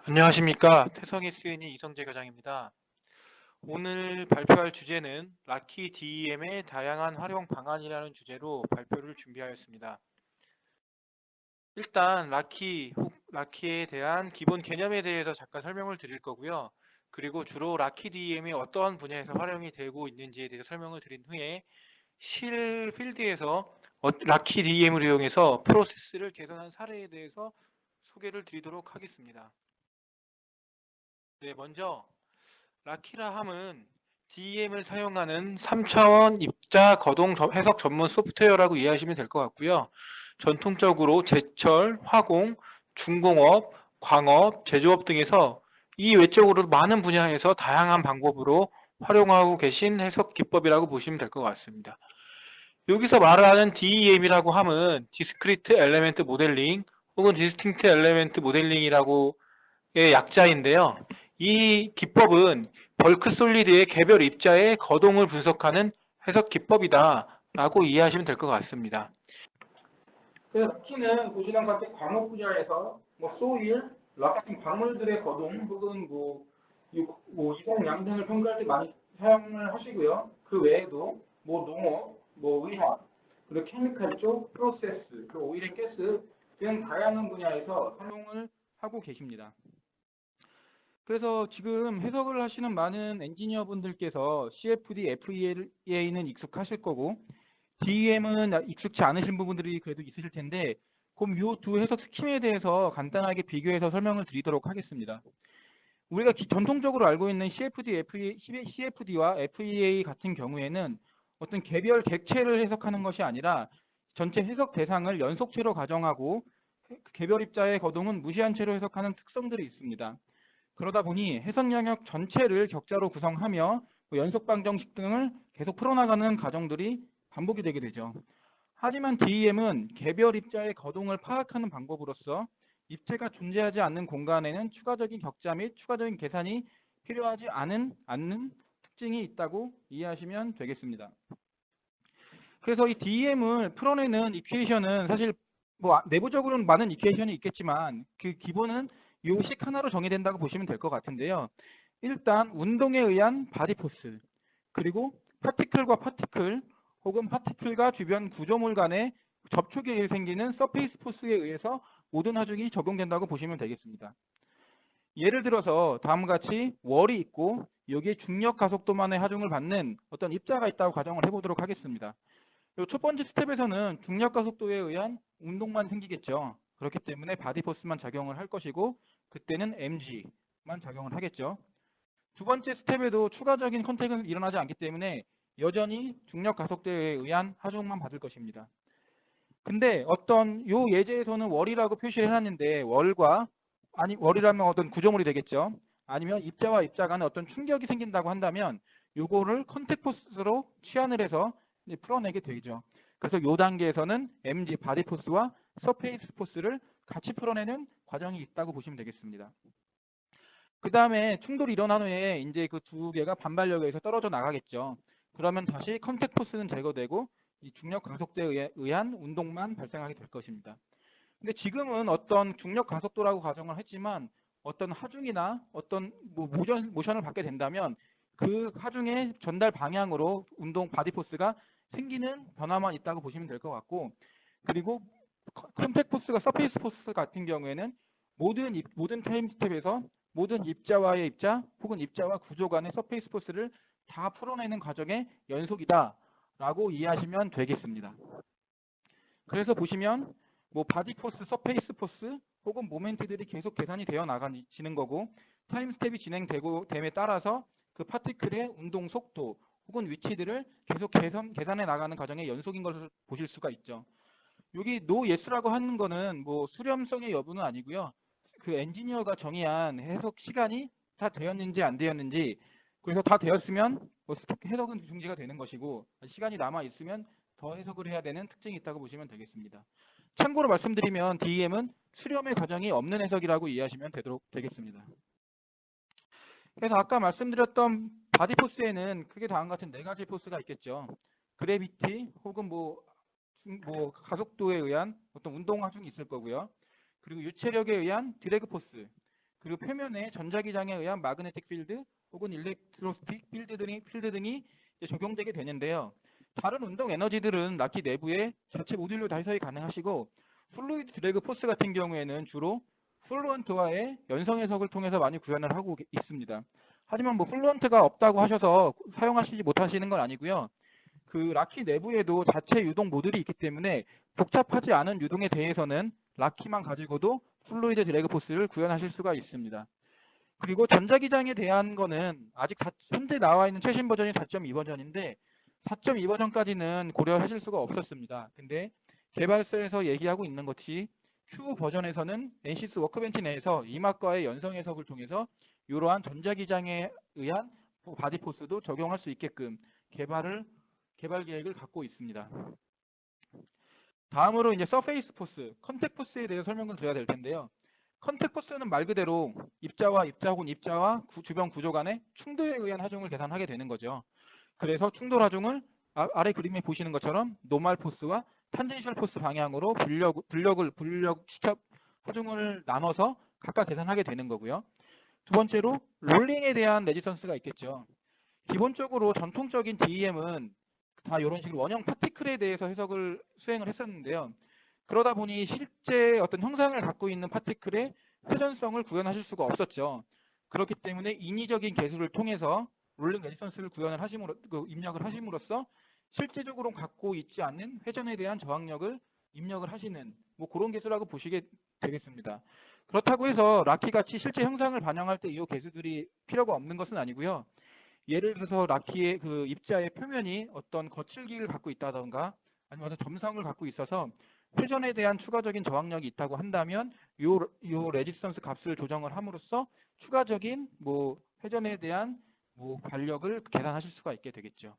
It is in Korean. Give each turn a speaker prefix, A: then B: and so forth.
A: 안녕하십니까. 태성의 스니 이성재 과장입니다. 오늘 발표할 주제는 락키 DEM의 다양한 활용 방안이라는 주제로 발표를 준비하였습니다. 일단 락키에 대한 기본 개념에 대해서 잠깐 설명을 드릴 거고요. 그리고 주로 락키 DEM이 어떠한 분야에서 활용이 되고 있는지에 대해서 설명을 드린 후에 실 필드에서 락키 DEM을 이용해서 프로세스를 개선한 사례에 대해서 소개를 드리도록 하겠습니다. 네, 먼저 라키라 함은 DEM을 사용하는 3차원 입자 거동 해석 전문 소프트웨어라고 이해하시면 될 것 같고요. 전통적으로 제철, 화공, 중공업, 광업, 제조업 등에서 이 외적으로 많은 분야에서 다양한 방법으로 활용하고 계신 해석 기법이라고 보시면 될 것 같습니다. 여기서 말하는 DEM이라고 함은 Discrete Element Modeling 혹은 Distinct Element Modeling이라고의 약자인데요. 이 기법은 벌크 솔리드의 개별 입자의 거동을 분석하는 해석 기법이다라고 이해하시면 될 것 같습니다. 그래서 락키는 보시는 것 같이 광업 분야에서 소일, 락 같은 광물들의 거동 혹은 이동 양 등을 평가할 때 많이 사용을 하시고요. 그 외에도 농업, 의학, 그리고 케미칼 쪽, 프로세스, 그리고 오일 앤 가스 등 다양한 분야에서 사용을 하고 계십니다. 그래서 지금 해석을 하시는 많은 엔지니어 분들께서 CFD, FEA는 익숙하실 거고 DEM은 익숙치 않으신 부분들이 그래도 있으실 텐데 그럼 이 두 해석 스킴에 대해서 간단하게 비교해서 설명을 드리도록 하겠습니다. 우리가 전통적으로 알고 있는 CFD와 FEA 같은 경우에는 어떤 개별 객체를 해석하는 것이 아니라 전체 해석 대상을 연속체로 가정하고 개별 입자의 거동은 무시한 채로 해석하는 특성들이 있습니다. 그러다 보니 해석 영역 전체를 격자로 구성하며 연속 방정식 등을 계속 풀어나가는 과정들이 반복이 되게 되죠. 하지만 DEM은 개별 입자의 거동을 파악하는 방법으로서 입체가 존재하지 않는 공간에는 추가적인 격자 및 추가적인 계산이 필요하지 않는 특징이 있다고 이해하시면 되겠습니다. 그래서 이 DEM을 풀어내는 이퀘이션은 사실 내부적으로는 많은 이퀘이션이 있겠지만 그 기본은 요식 하나로 정의된다고 보시면 될 것 같은데요. 일단 운동에 의한 바디 포스, 그리고 파티클과 파티클 혹은 파티클과 주변 구조물 간의 접촉에 생기는 서페이스 포스에 의해서 모든 하중이 적용된다고 보시면 되겠습니다. 예를 들어서 다음과 같이 월이 있고 여기에 중력 가속도만의 하중을 받는 어떤 입자가 있다고 가정을 해보도록 하겠습니다. 첫 번째 스텝에서는 중력 가속도에 의한 운동만 생기겠죠. 그렇기 때문에 바디 포스만 작용을 할 것이고 그때는 mg만 작용을 하겠죠. 두 번째 스텝에도 추가적인 컨택은 일어나지 않기 때문에 여전히 중력 가속도에 의한 하중만 받을 것입니다. 근데 요 예제에서는 월이라고 표시를 해놨는데 월이라면 어떤 구조물이 되겠죠. 아니면 입자와 입자 간에 어떤 충격이 생긴다고 한다면 요거를 컨택 포스로 치환을 해서 풀어내게 되죠. 그래서 요 단계에서는 mg 바디 포스와 서페이스 포스를 같이 풀어내는 과정이 있다고 보시면 되겠습니다. 그 다음에 충돌이 일어난 후에 이제 그 두 개가 반발력에 의해서 떨어져 나가겠죠. 그러면 다시 컨택 포스는 제거되고 이 중력 가속도에 의한 운동만 발생하게 될 것입니다. 근데 지금은 어떤 중력 가속도라고 가정을 했지만 어떤 하중이나 어떤 모션을 받게 된다면 그 하중의 전달 방향으로 운동 바디 포스가 생기는 변화만 있다고 보시면 될 것 같고, 그리고 컨택 포스가 서페이스 포스 같은 경우에는 모든 타임 스텝에서 모든 입자와의 입자 혹은 입자와 구조 간의 서페이스 포스를 다 풀어내는 과정의 연속이다라고 이해하시면 되겠습니다. 그래서 보시면 바디 포스, 서페이스 포스 혹은 모멘트들이 계속 계산이 되어 나가지는 거고 타임 스텝이 진행됨에 따라서 그 파티클의 운동 속도 혹은 위치들을 계속 계산해 나가는 과정의 연속인 것을 보실 수가 있죠. 여기 no yes라고 하는 거는 수렴성의 여부는 아니고요. 그 엔지니어가 정의한 해석 시간이 다 되었는지 안 되었는지, 그래서 다 되었으면 해석은 중지가 되는 것이고 시간이 남아 있으면 더 해석을 해야 되는 특징이 있다고 보시면 되겠습니다. 참고로 말씀드리면 DEM은 수렴의 과정이 없는 해석이라고 이해하시면 되겠습니다. 그래서 아까 말씀드렸던 바디 포스에는 크게 다음과 같은 네 가지 포스가 있겠죠. 그래비티 혹은 가속도에 의한 어떤 운동 하중이 있을 거고요. 그리고 유체력에 의한 드래그 포스,
B: 그리고 표면에 전자기장에 의한 마그네틱 필드 혹은 일렉트로스틱 필드 등이 이제 적용되게 되는데요. 다른 운동 에너지들은 라키 내부에 자체 모듈로 다 해석이 가능하시고 플루이드 드래그 포스 같은 경우에는 주로 플루언트와의 연성 해석을 통해서 많이 구현을 하고 있습니다. 하지만 뭐 플루언트가 없다고 하셔서 사용하시지 못하시는 건 아니고요. 그 라키 내부에도 자체 유동 모듈이 있기 때문에 복잡하지 않은 유동에 대해서는 라키만 가지고도 플루이드 드래그 포스를 구현하실 수가 있습니다. 그리고 전자기장에 대한 거는 아직 현재 나와 있는 최신 버전이 4.2 버전인데 4.2 버전까지는 고려하실 수가 없었습니다. 근데 개발사에서 얘기하고 있는 것이 추후 버전에서는 NCS 워크벤치 내에서 이막과의 연성 해석을 통해서 이러한 전자기장에 의한 바디 포스도 적용할 수 있게끔 개발 계획을 갖고 있습니다. 다음으로 이제 서페이스 포스, 컨택 포스에 대해서 설명을 드려야 될 텐데요. 컨택 포스는 말 그대로 입자와 입자 혹은 입자와 주변 구조 간의 충돌에 의한 하중을 계산하게 되는 거죠. 그래서 충돌 하중을 아래 그림에 보시는 것처럼 노멀 포스와 탄젠셜 포스 방향으로 불력 시첩 하중을 나눠서 각각 계산하게 되는 거고요. 두 번째로 롤링에 대한 레지스턴스가 있겠죠. 기본적으로 전통적인 DEM은 다 이런 식으로 원형 파티클에 대해서 수행을 했었는데요. 그러다 보니 실제 어떤 형상을 갖고 있는 파티클의 회전성을 구현하실 수가 없었죠. 그렇기 때문에 인위적인 계수를 통해서 롤링 레지스턴스를 입력을 하심으로써 실제적으로 갖고 있지 않는 회전에 대한 저항력을 입력을 하시는 뭐 그런 계수라고 보시게 되겠습니다. 그렇다고 해서 라키 같이 실제 형상을 반영할 때 이 계수들이 필요가 없는 것은 아니고요. 예를 들어서 라키의 그 입자의 표면이 어떤 거칠기를 갖고 있다던가 아니면 어떤 점성을 갖고 있어서 회전에 대한 추가적인 저항력이 있다고 한다면 요 레지스턴스 값을 조정을 함으로써 추가적인 뭐 회전에 대한 뭐 관력을 계산하실 수가 있게 되겠죠.